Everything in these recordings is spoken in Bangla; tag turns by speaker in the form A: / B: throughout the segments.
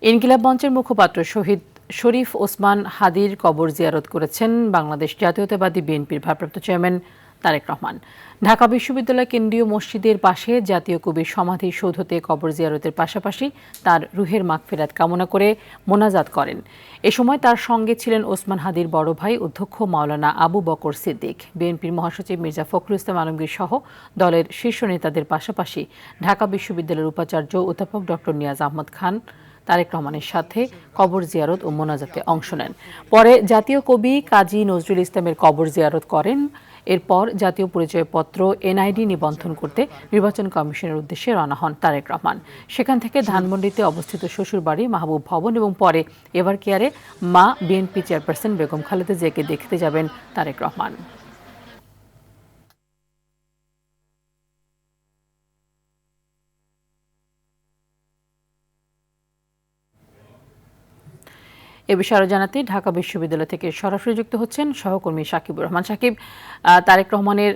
A: ইনকিলাব মঞ্চের মুখপাত্র শহীদ শরীফ ওসমান হাদির কবর জিয়ারত করেছেন বাংলাদেশ জাতীয়তাবাদী বিএনপির ভারপ্রাপ্ত চেয়ারম্যান তারেক রহমান। ঢাকা বিশ্ববিদ্যালয় কেন্দ্রীয় মসজিদের পাশে জাতীয় কবির সমাধি সৌধতে কবর জিয়ারতের পাশাপাশি তার রুহের মাগফিরাত কামনা করে মোনাজাত করেন। এ সময় তার সঙ্গে ছিলেন ওসমান হাদির বড় ভাই অধ্যক্ষ মাওলানা আবু বকর সিদ্দিক, বিএনপির মহাসচিব মির্জা ফখরুল ইসলাম আলমগীর সহ দলের শীর্ষ নেতাদের পাশাপাশি ঢাকা বিশ্ববিদ্যালয়ের উপাচার্য অধ্যাপক ডক্টর নিয়াজ আহমদ খান তারেক রহমানের সাথে কবর জিয়ারত ও মোনাজাতে অংশ নেন। পরে জাতীয় কবি কাজী নজরুল ইসলামের কবর জিয়ারত করেন। এরপর জাতীয় পরিচয়পত্র এনআইডি নিবন্ধন করতে নির্বাচন কমিশনের উদ্দেশ্যে রওনা হন তারেক রহমান। সেখান থেকে ধানমন্ডিতে অবস্থিত শ্বশুরবাড়ি মাহবুব ভবন এবং পরে এভার কেয়ারে মা বিএনপি চেয়ারপারসন বেগম খালেদা জিয়াকে দেখতে যাবেন তারেক রহমান। এ বিষয়ে আরো জানাতে ঢাকা বিশ্ববিদ্যালয় থেকে সরাসরি যুক্ত হচ্ছেন সহকর্মী সাকিবুর রহমান। সাকিব, তারেক রহমানের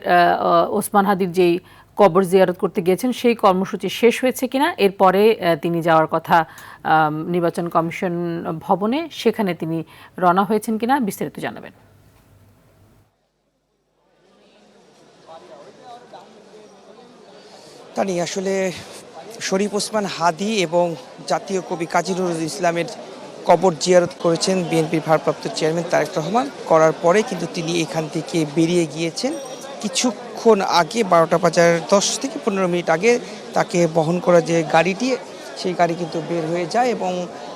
A: ওসমান হাদির যেই কবর জিয়ারত করতে গিয়েছেন সেই কর্মসূচি শেষ হয়েছে কিনা, এরপরে তিনি যাওয়ার কথা নির্বাচন কমিশন ভবনে, সেখানে তিনি রওনা হয়েছেন কিনা বিস্তারিত জানাবেন।
B: তানি আসলে শরীফ ওসমান হাদি এবং জাতীয় কবি কাজী নজরুল ইসলামের কবর জিয়ারত করেছেন বিএনপির ভারপ্রাপ্ত চেয়ারম্যান তারেক রহমান। করার পরে কিন্তু তিনি এখান থেকে বেরিয়ে গিয়েছেন। কিছুক্ষণ আগে 12টা বাজার 10 থেকে 15 মিনিট আগে তাকে বহন করা যে গাড়িটি, সেই গাড়ি কিন্তু বের হয়ে যায় এবং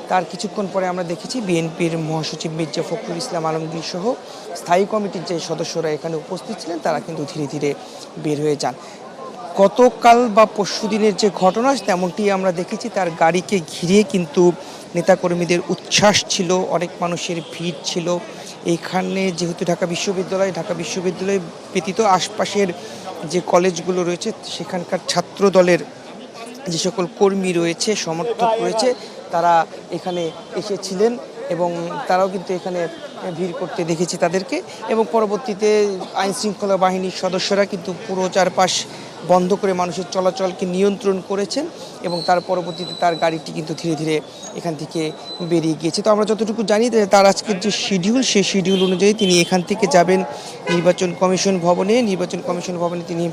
B: তার কিছুক্ষণ পরে আমরা দেখেছি বিএনপির মহাসচিব মির্জা ফখরুল ইসলাম আলমগীর সহ স্থায়ী কমিটির যে সদস্যরা এখানে উপস্থিত ছিলেন তারা কিন্তু ধীরে ধীরে বের হয়ে যান। গতকাল বা পরশুদিনের যে ঘটনা তেমনটি আমরা দেখেছি, তার গাড়িকে ঘিরে কিন্তু নেতাকর্মীদের উচ্ছ্বাস ছিল, অনেক মানুষের ভিড় ছিল। এইখানে যেহেতু ঢাকা বিশ্ববিদ্যালয় ব্যতীত আশপাশের যে কলেজগুলো রয়েছে সেখানকার ছাত্র দলের যে সকল কর্মী রয়েছে, সমর্থক রয়েছে, তারা এখানে এসেছিলেন এবং তারাও কিন্তু এখানে ভিড় করতে দেখেছি তাদেরকে। এবং পরবর্তীতে আইনশৃঙ্খলা বাহিনীর সদস্যরা কিন্তু পুরো চারপাশ বন্ধ করে মানুষের চলাচলকে নিয়ন্ত্রণ করেছেন এবং তার পরবর্তীতে তার গাড়িটি কিন্তু ধীরে ধীরে এখান থেকে বেরিয়ে গিয়েছে। তো আমরা যতটুকু জানি তার আজকের যে শিডিউল, সেই শিডিউল অনুযায়ী তিনি এখান থেকে যাবেন নির্বাচন কমিশন ভবনে। নির্বাচন কমিশন ভবনে তিনি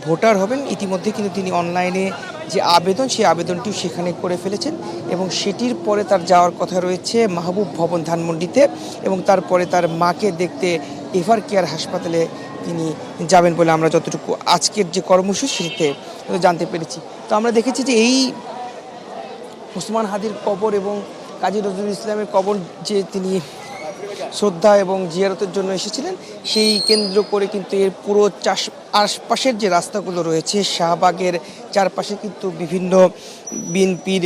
B: ভোটার হবেন। ইতিমধ্যে কিন্তু তিনি অনলাইনে যে আবেদন, সেই আবেদনটিও সেখানে করে ফেলেছেন এবং সেটির পরে তার যাওয়ার কথা রয়েছে মাহবুব ভবন ধানমন্ডিতে এবং তারপরে তার মাকে দেখতে এভার কেয়ার হাসপাতালে তিনি যাবেন বলে আমরা যতটুকু আজকের যে কর্মসূচি সেটিতে জানতে পেরেছি। তো আমরা দেখেছি যে এই ওসমান হাদির কবর এবং কাজী নজরুল ইসলামের কবর যে তিনি শ্রদ্ধা এবং জিয়ারতের জন্য এসেছিলেন, সেই কেন্দ্র করে কিন্তু এর পুরো আশপাশের যে রাস্তাগুলো রয়েছে, শাহবাগের চারপাশে কিন্তু বিভিন্ন বিএনপির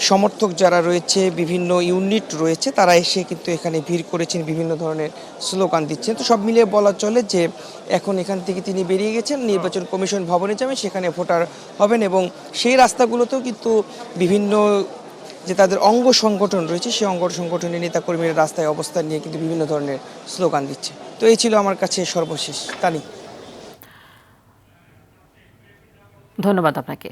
B: সমর্থক যারা রয়েছে, বিভিন্ন ইউনিট রয়েছে, তারা এসে কিন্তু এখানে ভিড় করেছেন, বিভিন্ন ধরনের স্লোগান দিচ্ছেন। তো সব মিলিয়ে বলা চলে যে এখন এখান থেকে তিনি বেরিয়ে গেছেন, নির্বাচন কমিশন ভবনে যাবেন, সেখানে ভোটার হবেন এবং সেই রাস্তাগুলোতেও কিন্তু বিভিন্ন যে তাদের অঙ্গ সংগঠন রয়েছে, সেই অঙ্গ সংগঠনের নেতাকর্মীরা রাস্তায় অবস্থান নিয়ে কিন্তু বিভিন্ন ধরনের স্লোগান দিচ্ছে। তো এই ছিল আমার কাছে সর্বশেষ। তানি,
A: ধন্যবাদ আপনাকে।